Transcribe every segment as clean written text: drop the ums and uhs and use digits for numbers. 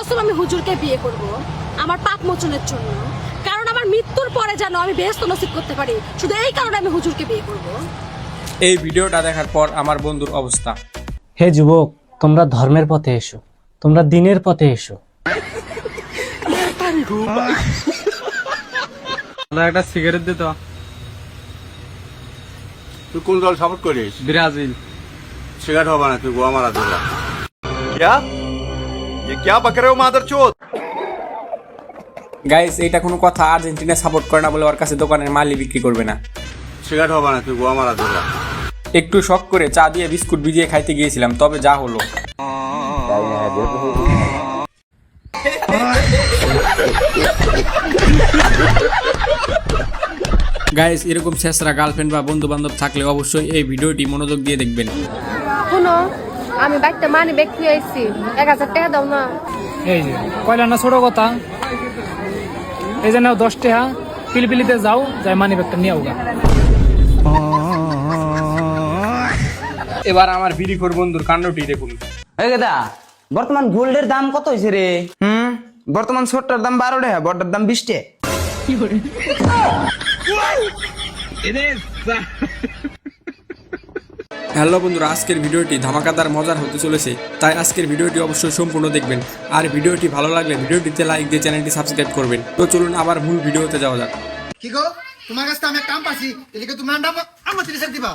কসম আমি হুজুরকে বিয়ে করব আমার পাপ মোচনের জন্য, কারণ আমার মৃত্যুর পরে যেন আমি বেহেশত নসিব করতে পারি, শুধু এই কারণে আমি হুজুরকে বিয়ে করব। এই ভিডিওটা দেখার পর আমার বন্ধুর অবস্থা। হে যুবক, তোমরা ধর্মের পথে এসো, তোমরা দ্বীনের পথে এসো। একটা সিগারেট দে তো। তুই কোন দল সাপোর্ট করিস? ব্রাজিল। সিগারেট হবে না, তুই গোয়া মারা দিলা। क्या ये क्या बक रहे हो मादरचोद? গাইস, এটা কোনো কথা? আর্জেন্টিনা সাপোর্ট করে না বলে ওর কাছে দোকানের মালই বিক্রি করবে না। সিগারেট হবে না, তুই গোয়া মারা দিলা। একটু শখ করে চা দিয়ে বিস্কুট ভিজিয়ে খাইতে গিয়েছিলাম, তবে যা হলো। গাইস, এরকম শেষরা গার্লফ্রেন্ড বা বন্ধু বান্ধব থাকলে অবশ্যই এই ভিডিওটি মনোযোগ দিয়ে দেখবেন। শুনো, আমি বাইকটা মানি ব্যাগ খুঁয়ে আইছি, 1000 টাকা দাও না। এই যে কয়লা না ছোট কথা, এই যে নাও 10 টাকা, পিলপিলিতে যাও, যাই মানি ব্যাগটা নিয়ে আউগা। এবার আমার বিড়িখোর বন্ধুর কাণ্ডটি দেখুন। এই দাদা, বর্তমান গোল্ডের দাম কত হয়েছে রে? বর্তমান ছোটটার দাম 12 টাকা, বড়টার দাম 20 টাকা। হ্যালো বন্ধুরা, আজকের ভিডিওটি ধামাকাদার মজার হতে চলেছে, তাই আজকের ভিডিওটি অবশ্যই সম্পূর্ণ দেখবেন। আর ভিডিওটি ভালো লাগলে ভিডিওটিতে লাইক দিয়ে চ্যানেলটি সাবস্ক্রাইব করবেন। তো চলুন আবার মূল ভিডিওতে যাওয়া যাক। কি গো, তোমার কাছে আমি কাম পাচ্ছি, এদিকে তুমি আন্ডা আমার তিরিশ দিবা।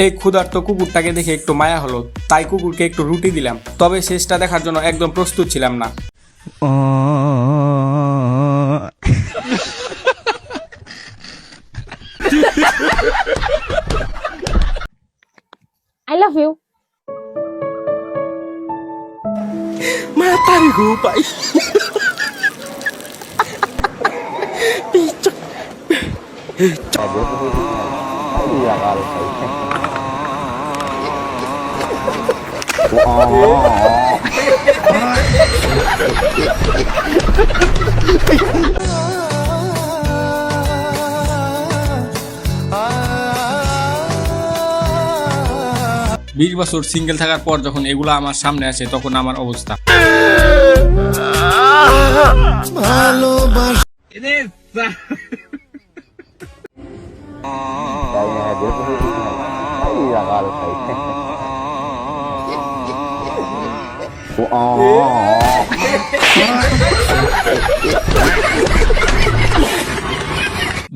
এই ক্ষুধার্ত কুকুরটাকে দেখে একটু মায়া হলো, তাই কুকুরকে একটু রুটি দিলাম। তবে শেষটা দেখার জন্য একদম প্রস্তুত ছিলাম না। I love you. বিশ বছর সিঙ্গেল থাকার পর যখন এগুলো আমার সামনে আসে তখন আমার অবস্থা।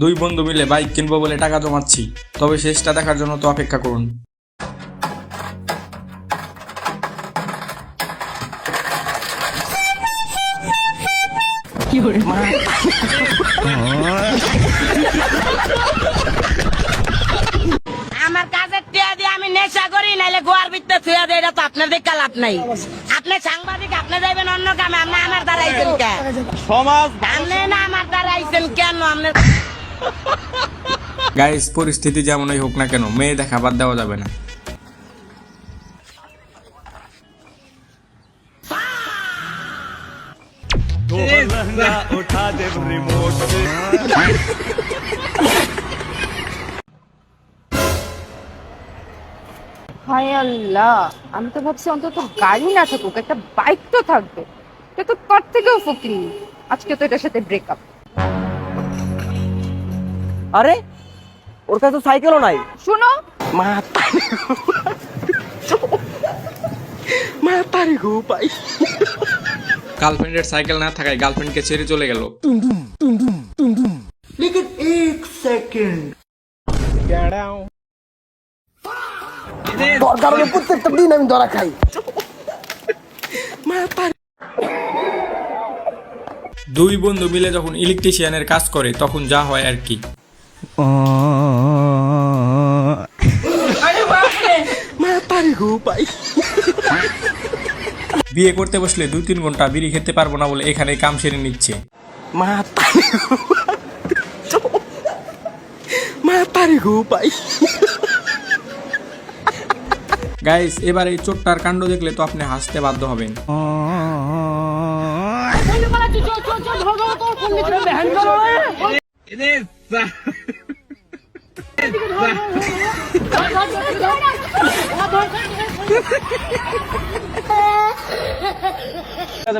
দুই বন্ধু মিলে বাইক কিনবো বলে টাকা জমাচ্ছি, তবে শেষটা দেখার জন্য তো অপেক্ষা করুন। আমার কাজের টিয়া দিয়ে আমি নেশা করি, নাইলে গোয়ার ভিতরে থুয়া দেয়, এটা তো আপনার দিকে লাভ নাই। আপনি সাংবাদিক, আপনি যাইবেন অন্য কামে, আপনি আমার দ্বারা আইছেন কেন? সমাজ আপনি না আমার দ্বারা আইছেন কেন? আপনি গাইস, পরিস্থিতি যেমনই হোক না কেন, মেয়ে দেখা বাদ দেওয়া যাবে না। হায় আল্লাহ, আমি তো ভাবছি অন্তত গাড়ি না থাকুক, একটা বাইক তো থাকবে। এটা তো তার থেকেও ফকির। আজকে তো এটার সাথে ব্রেকআপ। আরে ওর কাছে তো সাইকেলও নাই। শুনো, গার্লফ্রেন্ডের সাইকেল না থাকায় গার্লফ্রেন্ডকে ছেড়ে চলে গেল। लेकिन एक सेकंड কারণে প্রত্যেকটা দিন আমি ধরা খাই। দুই বন্ধু মিলে যখন ইলেকট্রিশিয়ানের কাজ করে তখন যা হয় আর কি। বিয়ে করতে বসলে 2-3 ঘন্টা বিড়ি খেতে পারবো না বলে এখানে কাম সেরে নিচ্ছে। গাইস, এবার এই চোটটার কাণ্ড দেখলে তো আপনি হাসতে বাধ্য হবেন।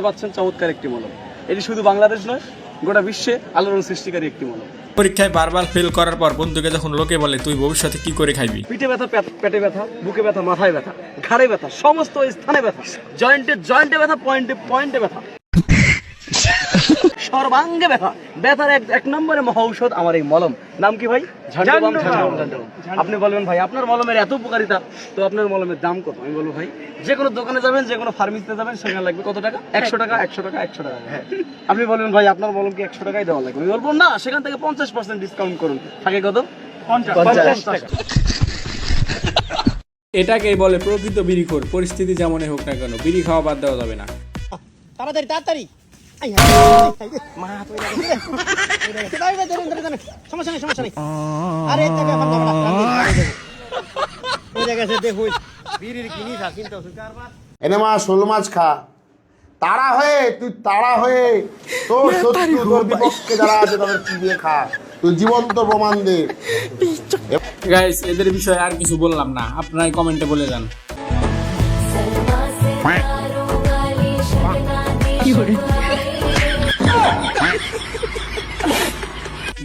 পাচ্ছেন চমৎকার একটি মলম। এটি শুধু বাংলাদেশ নয়, গোটা বিশ্বে আলোড়ন সৃষ্টিকারী একটি মলম। পরীক্ষায় বারবার ফেল করার পর বন্ধুকে যখন লোকে বলে তুই ভবিষ্যতে কি করে খাইবি, পিঠে ব্যথা, পেটে ব্যথা, বুকে ব্যথা, মাথায় ব্যথা, ঘাড়ে ব্যথা, সমস্ত স্থানে ব্যথা, জয়েন্টে ব্যথা, পয়েন্টে ব্যথা, সর্বাঙ্গে ব্যথা, ব্যথার এক নম্বরে মহা ঔষধ আমার এই মলম। নাম কি ভাই? ঝান্ডুবাম। আপনি বলবেন ভাই আপনার মলমের এত উপকারিতা, তো আপনার মলমের দাম কত? আমি বলবো ভাই যে কোনো দোকানে যাবেন, যে কোনো ফার্মেসিতে যাবেন, সেখানে লাগবে কত টাকা? 100 টাকা, 100 টাকা, 100 টাকা। হ্যাঁ, আপনি বলবেন ভাই আপনার মলম কি 100 টাকাই দেওয়া লাগবে? আমি বলবো না, সেখান থেকে 50% ডিসকাউন্ট করুন। থাকে কত? 50 টাকা। এটাকেই বলে প্রকৃত বিড়িখোর। পরিস্থিতি যেমনই হোক না কেন, বিড়ি খাওয়া বাদ দেওয়া যাবে না। তাড়াতাড়ি সমস্যা নেই আরে এনে মা শোল মাছ খা, তাড়া হয়ে তোর শত্রু, তোর বিপক্ষে যারা আছে তাদের চিবিয়ে খা, তুই জীবন্ত প্রমাণ দে। গাইস, এদের বিষয়ে আর কিছু বললাম না, আপনারাই কমেন্টে বলে যান।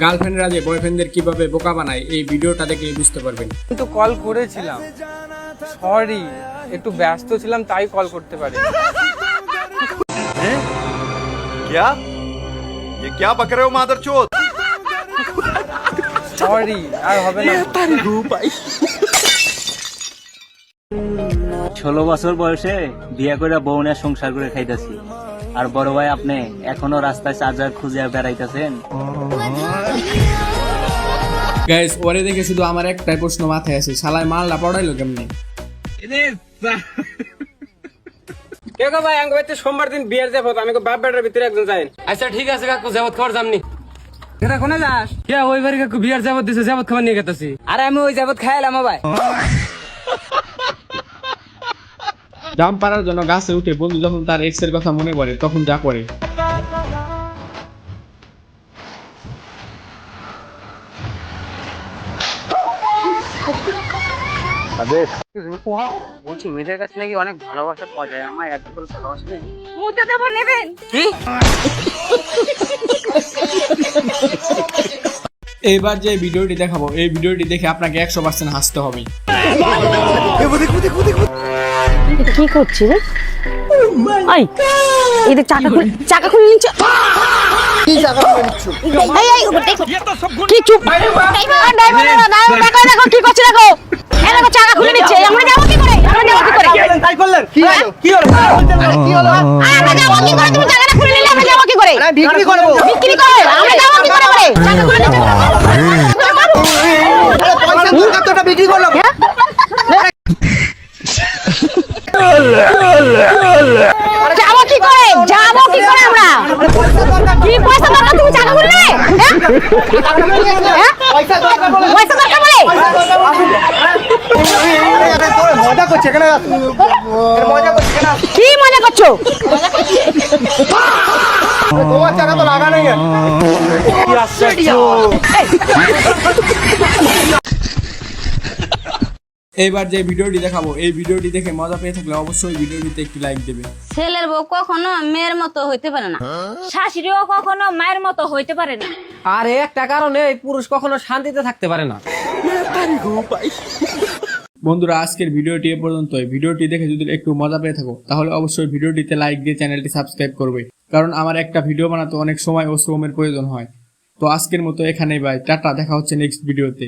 গার্লফ্রেন্ডরা যে বয়ফ্রেন্ডদের কিভাবে বোকা বানায়, এই ভিডিওটা দেখলে বুঝতে পারবেন। কিন্তু কল করেছিলাম, সরি একটু ব্যস্ত ছিলাম তাই কল করতে পারি। क्या ये क्या बक रहे हो मादरचोद? সরি, আর হবে না। 16 বছর বয়সে বিয়ে করে বউ নিয়ে সংসার করে খাইতেছি, আর বড় ভাই আপনি এখনো রাস্তায় চার্জার খুঁজে বেড়াইতেছেন। গাইস, ওরে দেখে শুধু আমার একটাই প্রশ্ন মাথায় আছে, শালায় মালটা পড়াইলো কেমনে? কে গো ভাই, আঙ্গ বাইতে সোমবার দিন বিয়ের যাবত, আমি বাপ বেটার ভিতরে একজন যাই। আচ্ছা ঠিক আছে কাকু, যাবত খাবার যামনি। এটা কোনে যাস? কে ওই বাড়ি কাকু বিয়ের যাবত দিছে, যাবত খাবার নিয়ে গেতাছি। আরে আমি ওই যাবত খাইলাম ভাই। জাম পাড়ার জন্য গাছে উঠে বন্ধু যখন তার এক্স এর কথা মনে পড়ে তখন যা করে। বলছি মেয়েদের কাছে নাকি অনেক ভালোবাসা পাওয়া যায়, আমার এত করে ভালোবাসা নেই। মুতে দেবো নেবেন কি? এইবার যে ভিডিওটি দেখাবো, এই ভিডিওটি দেখে আপনাকে 100% হাসতে হবে। কি করছিস রে? আই এদের চাকা খুলে নিচ্ছে। কি জায়গা করে নিচ্ছ? কি চুপ? দেখো কি করছে, দেখো এই দেখো চাকা খুলে নিচ্ছে। আমরা যাবো কি করে? তাই করলেন কি হলো? কি হলো? আমরা যাবো কি করে? তুমি চাকাটা খুলে নিলে আমরা যাবো কি করে? আরে বিক্রি করব। বিক্রি করে আমরা যাবো কি করে? চাকা খুলে নিচ্ছে। আরে পয়সা দরকার তো, এটা বিক্রি করলাম। যাবো কি করে? যাবো কি করে আমরা? কি পয়সা দরকার? তুমি চাকা খুলে নিলে? পয়সা দরকার বলে পয়সা দরকার বলে? মজা করছে কেন? মজা করছে কেন? কি মনে করছো? তোমার চাকা তো লাগা নেই। এইবার যে ভিডিওটি দেখাবো, এই ভিডিওটি দেখে মজা পেয়ে থাকলে অবশ্যই ভিডিওটিতে একটি লাইক দেবে। ছেলের বউ কখনো মেয়ের মতো হইতে পারে না, শাশুড়িও কখনো মায়ের মতো হইতে পারে না। আর একটা কারণে পুরুষ কখনো শান্তিতে থাকতে পারে না। বন্ধুরা, আজকের ভিডিওটি এ পর্যন্তই। ভিডিওটি দেখে যদি একটু মজা পেয়ে থাকো তাহলে অবশ্যই ভিডিওটিতে লাইক দিয়ে চ্যানেলটি সাবস্ক্রাইব করবে, কারণ আমার একটা ভিডিও বানাতে অনেক সময় ও শ্রমের প্রয়োজন হয়। তো আজকের মতো এখানেই বাই, টাটা, দেখা হচ্ছে নেক্সট ভিডিওতে।